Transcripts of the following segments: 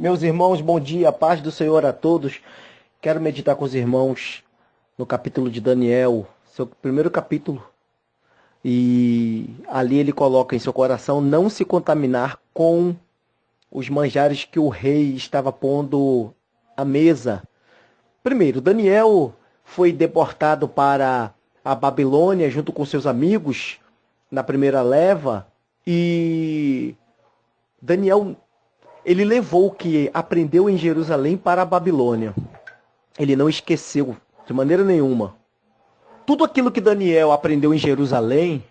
Meus irmãos, bom dia, paz do Senhor a todos. Quero meditar com os irmãos no capítulo de Daniel, seu primeiro capítulo. E ali ele coloca em seu coração não se contaminar com os manjares que o rei estava pondo à mesa. Primeiro, Daniel foi deportado para a Babilônia junto com seus amigos na primeira leva. E Daniel, ele levou o que aprendeu em Jerusalém para a Babilônia. Ele não esqueceu de maneira nenhuma. Tudo aquilo que Daniel aprendeu em Jerusalém,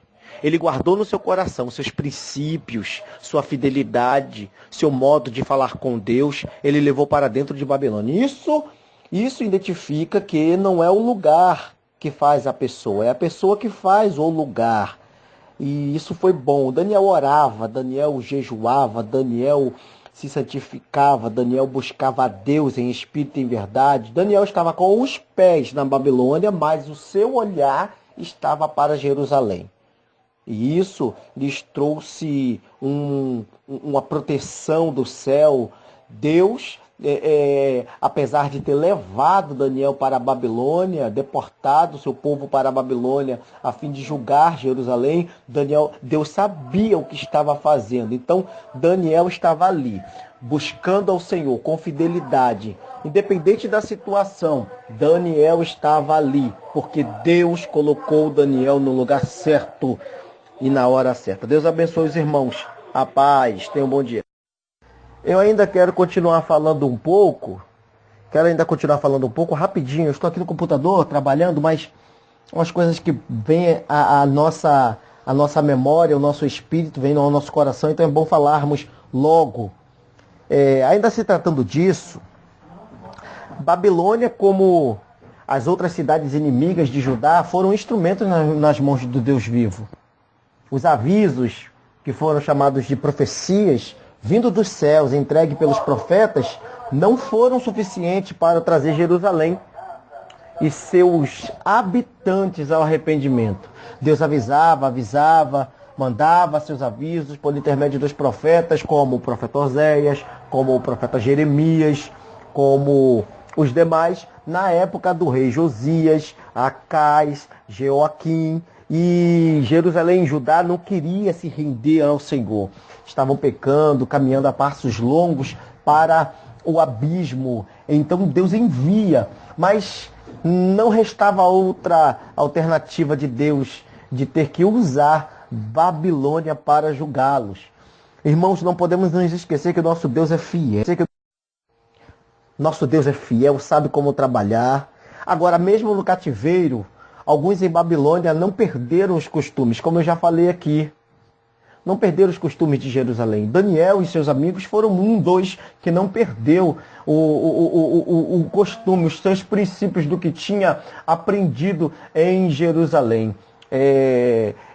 ele guardou no seu coração, seus princípios, sua fidelidade, seu modo de falar com Deus, ele levou para dentro de Babilônia. Isso identifica que não é o lugar que faz a pessoa, é a pessoa que faz o lugar. E isso foi bom. Daniel orava, Daniel jejuava, Daniel se santificava, Daniel buscava a Deus em espírito e em verdade. Daniel estava com os pés na Babilônia, mas o seu olhar estava para Jerusalém. E isso lhes trouxe uma proteção do céu. Deus, apesar de ter levado Daniel para a Babilônia, deportado seu povo para a Babilônia, a fim de julgar Jerusalém, Deus sabia o que estava fazendo. Então, Daniel estava ali, buscando ao Senhor com fidelidade. Independente da situação, Daniel estava ali, porque Deus colocou Daniel no lugar certo e na hora certa. Deus abençoe os irmãos. A paz. Tenham um bom dia. Eu ainda quero continuar falando um pouco. Rapidinho. Eu estou aqui no computador trabalhando, mas umas coisas que vêm à nossa memória, o nosso espírito, vem ao nosso coração, então é bom falarmos logo. Ainda se tratando disso, Babilônia, como as outras cidades inimigas de Judá, foram instrumentos nas mãos do Deus vivo. Os avisos, que foram chamados de profecias, vindo dos céus, entregue pelos profetas, não foram suficientes para trazer Jerusalém e seus habitantes ao arrependimento. Deus avisava, mandava seus avisos por intermédio dos profetas, como o profeta Oséias, como o profeta Jeremias, como os demais, na época do rei Josias, Acais, Jeoaquim. E Jerusalém e Judá não queria se render ao Senhor. Estavam pecando, caminhando a passos longos para o abismo. Então Deus envia. Mas não restava outra alternativa de Deus de ter que usar Babilônia para julgá-los. Irmãos, não podemos nos esquecer que o nosso Deus é fiel. Nosso Deus é fiel, sabe como trabalhar. Agora, mesmo no cativeiro, alguns em Babilônia não perderam os costumes, como eu já falei aqui. Não perderam os costumes de Jerusalém. Daniel e seus amigos foram dois que não perdeu o costume, os seus princípios do que tinha aprendido em Jerusalém.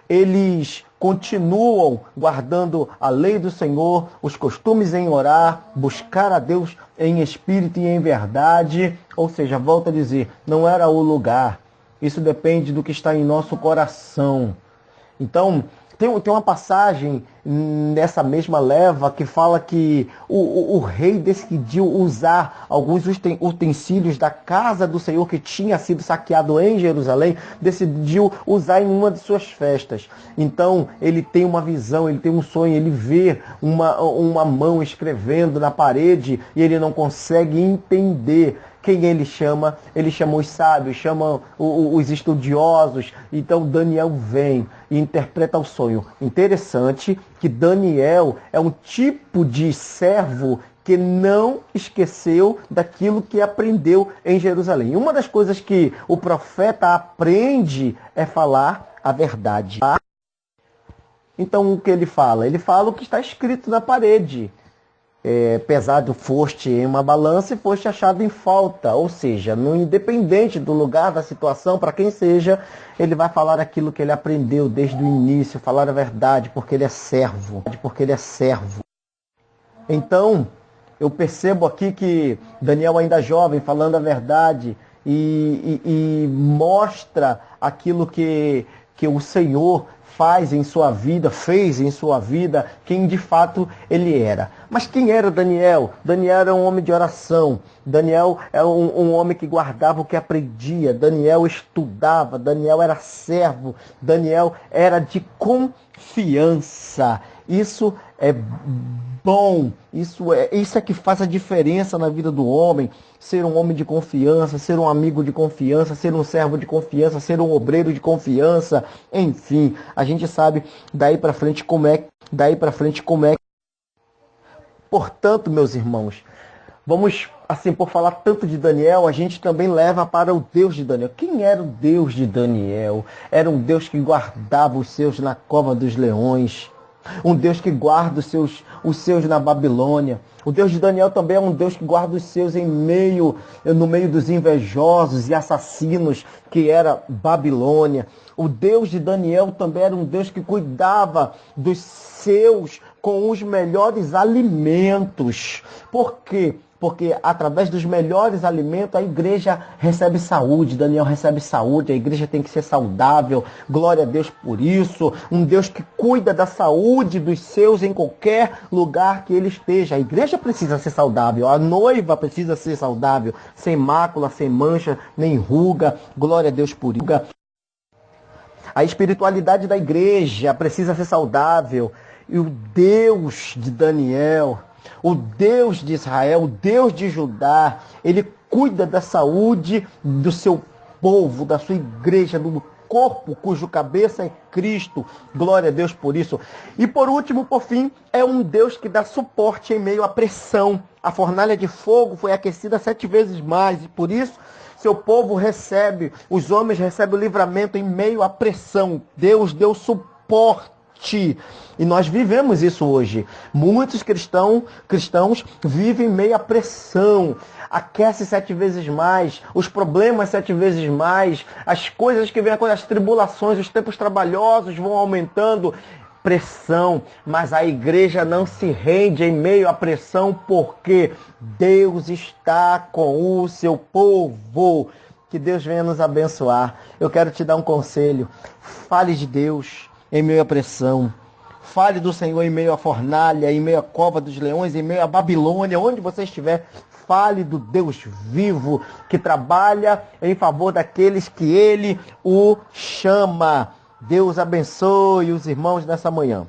Eles continuam guardando a lei do Senhor, os costumes em orar, buscar a Deus em espírito e em verdade. Ou seja, volto a dizer, não era o lugar. Isso depende do que está em nosso coração. Então, tem uma passagem nessa mesma leva que fala que o rei decidiu usar alguns utensílios da casa do Senhor que tinha sido saqueado em Jerusalém, decidiu usar em uma de suas festas. Então, ele tem uma visão, ele tem um sonho, ele vê uma mão escrevendo na parede e ele não consegue entender. Quem ele chama? Ele chama os sábios, chama os estudiosos. Então Daniel vem e interpreta o sonho. Interessante que Daniel é um tipo de servo que não esqueceu daquilo que aprendeu em Jerusalém. Uma das coisas que o profeta aprende é falar a verdade. Então o que ele fala? Ele fala o que está escrito na parede. Pesado foste em uma balança e foste achado em falta. Ou seja, no independente do lugar, da situação, para quem seja, ele vai falar aquilo que ele aprendeu desde o início, falar a verdade, porque ele é servo. Então, eu percebo aqui que Daniel ainda jovem, falando a verdade, e mostra aquilo que o Senhor fez em sua vida quem de fato ele era. Mas quem era Daniel? Daniel era um homem de oração. Daniel era um homem que guardava o que aprendia. Daniel estudava. Daniel era servo. Daniel era de confiança. Isso é bom. Isso é que faz a diferença na vida do homem. Ser um homem de confiança, ser um amigo de confiança, ser um servo de confiança, ser um obreiro de confiança. Enfim, a gente sabe daí para frente como é. Portanto, meus irmãos, vamos, assim, por falar tanto de Daniel, a gente também leva para o Deus de Daniel. Quem era o Deus de Daniel? Era um Deus que guardava os seus na cova dos leões. Um Deus que guarda os seus na Babilônia. O Deus de Daniel também é um Deus que guarda os seus no meio dos invejosos e assassinos, que era Babilônia. O Deus de Daniel também era um Deus que cuidava dos seus com os melhores alimentos. Por quê? Porque através dos melhores alimentos a igreja recebe saúde, Daniel recebe saúde, a igreja tem que ser saudável, glória a Deus por isso. Um Deus que cuida da saúde dos seus em qualquer lugar que ele esteja. A igreja precisa ser saudável, a noiva precisa ser saudável, sem mácula, sem mancha, nem ruga, glória a Deus por isso. A espiritualidade da igreja precisa ser saudável. E o Deus de Daniel, o Deus de Israel, o Deus de Judá, ele cuida da saúde do seu povo, da sua igreja, do corpo cujo cabeça é Cristo. Glória a Deus por isso. E por último, por fim, é um Deus que dá suporte em meio à pressão. A fornalha de fogo foi aquecida 7 vezes mais e por isso seu povo recebe, os homens recebem o livramento em meio à pressão. Deus deu suporte. E nós vivemos isso hoje. Muitos cristãos vivem meio à pressão. Aquece 7 vezes mais, os problemas 7 vezes mais, as coisas que vêm com as tribulações, os tempos trabalhosos vão aumentando. Pressão, mas a igreja não se rende em meio à pressão, porque Deus está com o seu povo. Que Deus venha nos abençoar. Eu quero te dar um conselho. Fale de Deus em meio à pressão. Fale do Senhor em meio à fornalha, em meio à cova dos leões, em meio à Babilônia, onde você estiver. Fale do Deus vivo, que trabalha em favor daqueles que Ele o chama. Deus abençoe os irmãos nessa manhã.